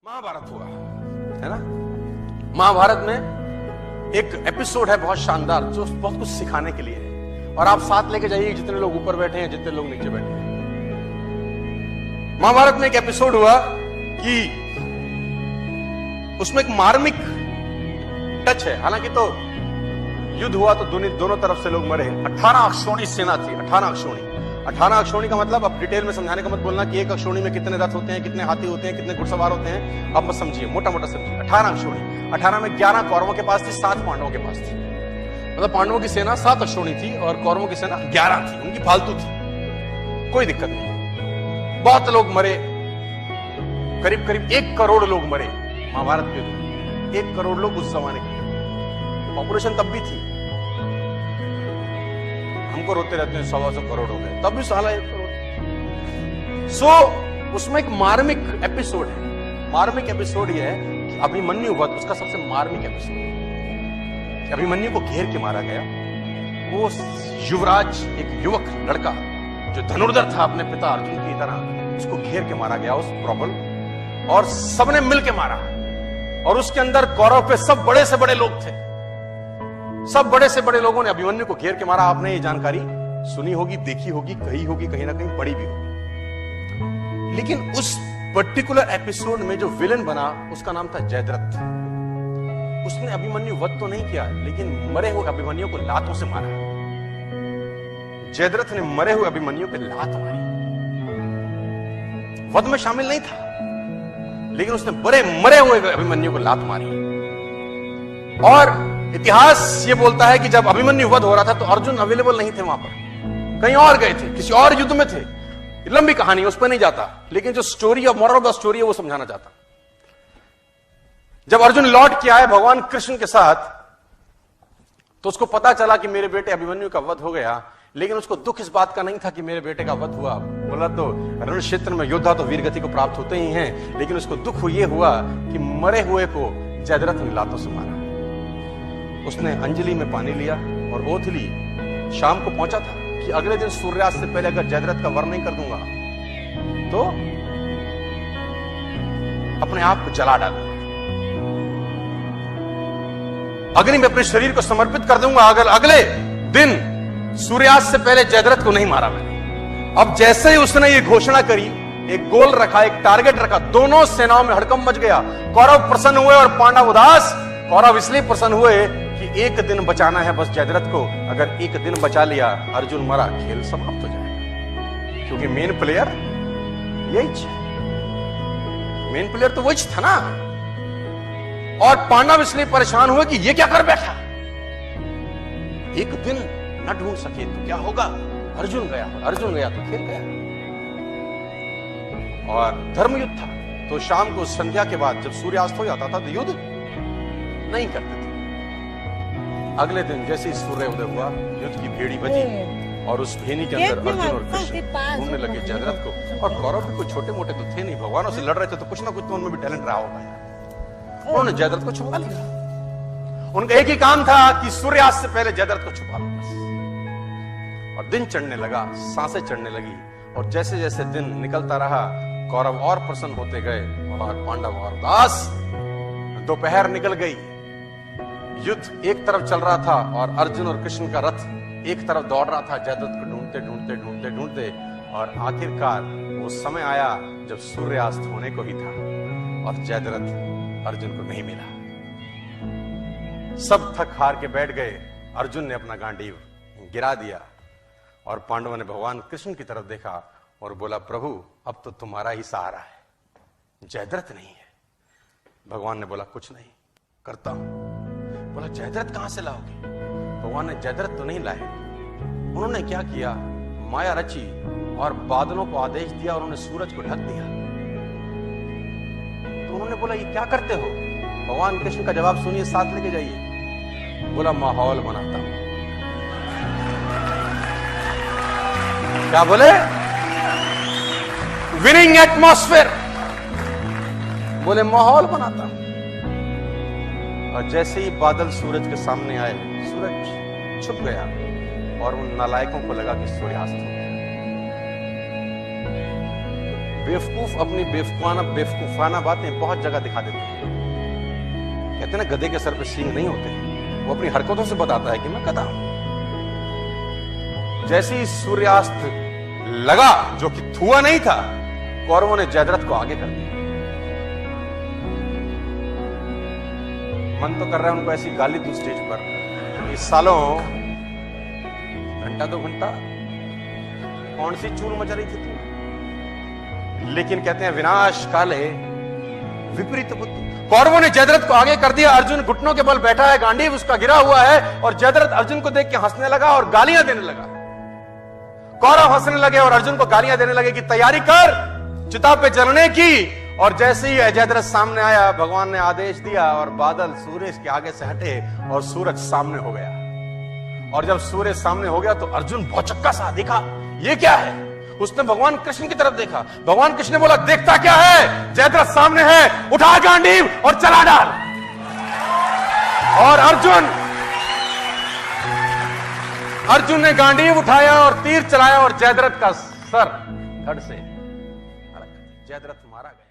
महाभारत हुआ है ना। महाभारत में एक एपिसोड है बहुत शानदार जो बहुत कुछ सिखाने के लिए है, और आप साथ लेके जाइए जितने लोग ऊपर बैठे हैं, जितने लोग नीचे बैठे हैं। महाभारत में एक एपिसोड हुआ कि उसमें एक मार्मिक टच है। हालांकि तो युद्ध हुआ तो दोनों तरफ से लोग मरे। 18 अक्षौणी सेना थी। 18 अक्षौणी। 18 अक्षौणी का मतलब अब डिटेल में समझाने का मत बोलना कि एक अक्षौणी में कितने रथ होते हैं, कितने हाथी होते हैं, कितने घुड़सवार होते हैं, अब मत समझिए, मोटा मोटा समझिए। 18 अक्षौणी। 18 में 11 कौरवों के पास थी, 7 पांडवों के पास थी। मतलब पांडवों की सेना 7 अक्षौणी थी और कौरवों की सेना 11 थी। उनकी फालतू थी, कोई दिक्कत नहीं। बहुत लोग मरे, करीब करीब 1 करोड़ लोग मरे महाभारत के युद्ध। 1 करोड़ लोग उस जमाने के, पॉपुलेशन तब भी थी। हमको रोते रहते हैं 100 करोड़ हो गए, तब भी साला 1 करोड़। सो उसमें एक मार्मिक एपिसोड है। मार्मिक एपिसोड ये है कि अभिमन्यु वध उसका सबसे मार्मिक एपिसोड है। अभिमन्यु को घेर के मारा गया। वो युवराज, एक युवक लड़का जो धनुर्धर था अपने पिता अर्जुन की तरह, उसको घेर के मारा गया उस प्रबल, और सबने मिल के मारा। और उसके अंदर कौरव पे सब बड़े से बड़े लोग थे। सब बड़े से बड़े लोगों ने अभिमन्यु को घेर के मारा। आपने ये जानकारी सुनी होगी, देखी होगी, कही होगी, कहीं ना कहीं पढ़ी भी होगी। लेकिन उस पर्टिकुलर एपिसोड में जो विलन बना उसका नाम था जयद्रथ। उसने अभिमन्यु वध तो नहीं किया, लेकिन मरे हुए अभिमन्यु को लातों से मारा। जयद्रथ ने मरे हुए अभिमन्यु पे लात मारी। वध में शामिल नहीं था, लेकिन उसने मरे हुए अभिमन्यु को लात मारी। और इतिहास ये बोलता है कि जब अभिमन्यु वध हो रहा था तो अर्जुन अवेलेबल नहीं थे वहां पर, कहीं और गए थे, किसी और युद्ध में थे। लंबी कहानी, उस पर नहीं जाता, लेकिन जो story of moral of the story है वो समझाना चाहता। जब अर्जुन लौट के आए भगवान कृष्ण के साथ, तो उसको पता चला कि मेरे बेटे अभिमन्यु का वध हो गया। लेकिन उसको दुख इस बात का नहीं था कि मेरे बेटे का वध हुआ। बोला तो रण क्षेत्र में योद्धा तो वीरगति को प्राप्त होते ही हैं, लेकिन उसको दुख ये हुआ कि मरे हुए को जयद्रथ ने लातों से मारा। उसने अंजलि में पानी लिया और ओथ ली। शाम को पहुंचा था कि अगले दिन सूर्यास्त से पहले अगर जयद्रथ का वर्ण नहीं कर दूंगा तो अपने आप को जला डालूंगा, अग्नि में अपने शरीर को समर्पित कर दूंगा अगर अगले दिन सूर्यास्त से पहले जयद्रथ को नहीं मारा मैंने। अब जैसे ही उसने ये घोषणा करी, एक गोल रखा, एक टारगेट रखा, दोनों सेनाओं में हड़कंप मच गया। कौरव प्रसन्न हुए और पांडव उदास। कौरव इसलिए प्रसन्न हुए कि एक दिन बचाना है बस जयद्रथ को। अगर एक दिन बचा लिया, अर्जुन मरा, खेल समाप्त हो जाएगा, क्योंकि मेन प्लेयर यही है। मेन प्लेयर तो वही था ना। और पांडव इसलिए परेशान हुए कि ये क्या कर बैठा, एक दिन न ढूंढ सके तो क्या होगा। अर्जुन गया तो खेल गया। और धर्म युद्ध था, तो शाम को संध्या के बाद जब सूर्यास्त हो जाता था तो युद्ध नहीं करते थे। अगले दिन जैसे ही सूर्य उदय हुआ, युद्ध की भेड़ी बजी और उस भेड़ी के अंदर अर्जुन और कृष्ण ढूंढने लगे जयद्रथ को। और कौरव भी कोई छोटे मोटे तो थे नहीं, भगवानों से लड़ रहे थे, तो कुछ ना कुछ तो उनमें भी टैलेंट रहा होगा। उन्होंने जयद्रथ को छुपा लिया। उनका एक ही काम था कि सूर्यास्त से पहले जयद्रथ को छुपा लो बस। और दिन चढ़ने लगा, सांसें चढ़ने लगी, और जैसे जैसे दिन निकलता रहा कौरव और प्रसन्न होते गए और पांडव और उदास। दोपहर निकल गई, युद्ध एक तरफ चल रहा था और अर्जुन और कृष्ण का रथ एक तरफ दौड़ रहा था जयद्रथ को ढूंढते। और आखिरकार वो समय आया जब सूर्यास्त होने को ही था और जयद्रथ अर्जुन को नहीं मिला। सब थक हार के बैठ गए। अर्जुन ने अपना गांडीव गिरा दिया और पांडवों ने भगवान कृष्ण की तरफ देखा और बोला, प्रभु अब तो तुम्हारा ही सहारा है, जयद्रथ नहीं है। भगवान ने बोला, कुछ नहीं, करता हूं। बोला, जयद्रथ कहां से लाओगे। भगवान ने जयद्रथ तो नहीं लाए। उन्होंने क्या किया, माया रची और बादलों को आदेश दिया और उन्होंने सूरज को ढक दिया। तो उन्होंने बोला, ये क्या करते हो। भगवान कृष्ण का जवाब सुनिए, साथ लेके जाइए। बोला, माहौल बनाता हूं। क्या बोले, विनिंग एटमॉस्फेयर। बोले, माहौल बनाता हूं। और जैसे ही बादल सूरज के सामने आए, सूरज छुप गया और उन नालायकों को लगा कि सूर्यास्त हो गया। बेवकूफ अपनी बेवकूफाना बातें बहुत जगह दिखा देते हैं। कहते हैं ना, गधे के सर पे सींग नहीं होते। वो अपनी हरकतों से बताता है कि मैं गधा हूं। जैसे ही सूर्यास्त लगा, जो कि हुआ नहीं था, कौरवों ने जयद्रथ को आगे कर दिया। मन तो कर रहा है उनको ऐसी गाली दूं स्टेज पर, इस सालों घंटा 2 घंटा कौन सी चूल मचा रही थी तू। लेकिन कहते हैं विनाश काले विपरीत बुद्धि। कौरवों ने जयद्रथ को आगे कर दिया। अर्जुन घुटनों के बल बैठा है, गांडीव उसका गिरा हुआ है, और जयद्रथ अर्जुन को देख के हंसने लगा और गालियां देने लगा। कौरव हंसने लगे और अर्जुन को गालियां देने लगे कि तैयारी कर चिता पे जलने की। और जैसे ही जयद्रथ सामने आया, भगवान ने आदेश दिया और बादल सूरज के आगे से हटे और सूरज सामने हो गया। और जब सूरज सामने हो गया तो अर्जुन भौचक्का सा देखा, ये क्या है। उसने भगवान कृष्ण की तरफ देखा। भगवान कृष्ण ने बोला, देखता क्या है, जयद्रथ सामने है, उठा गांडीव और चला डाल। और अर्जुन ने गांडीव उठाया और तीर चलाया और जयद्रथ का सर धड़ से अलग कर दिया। जयद्रथ मारा गया।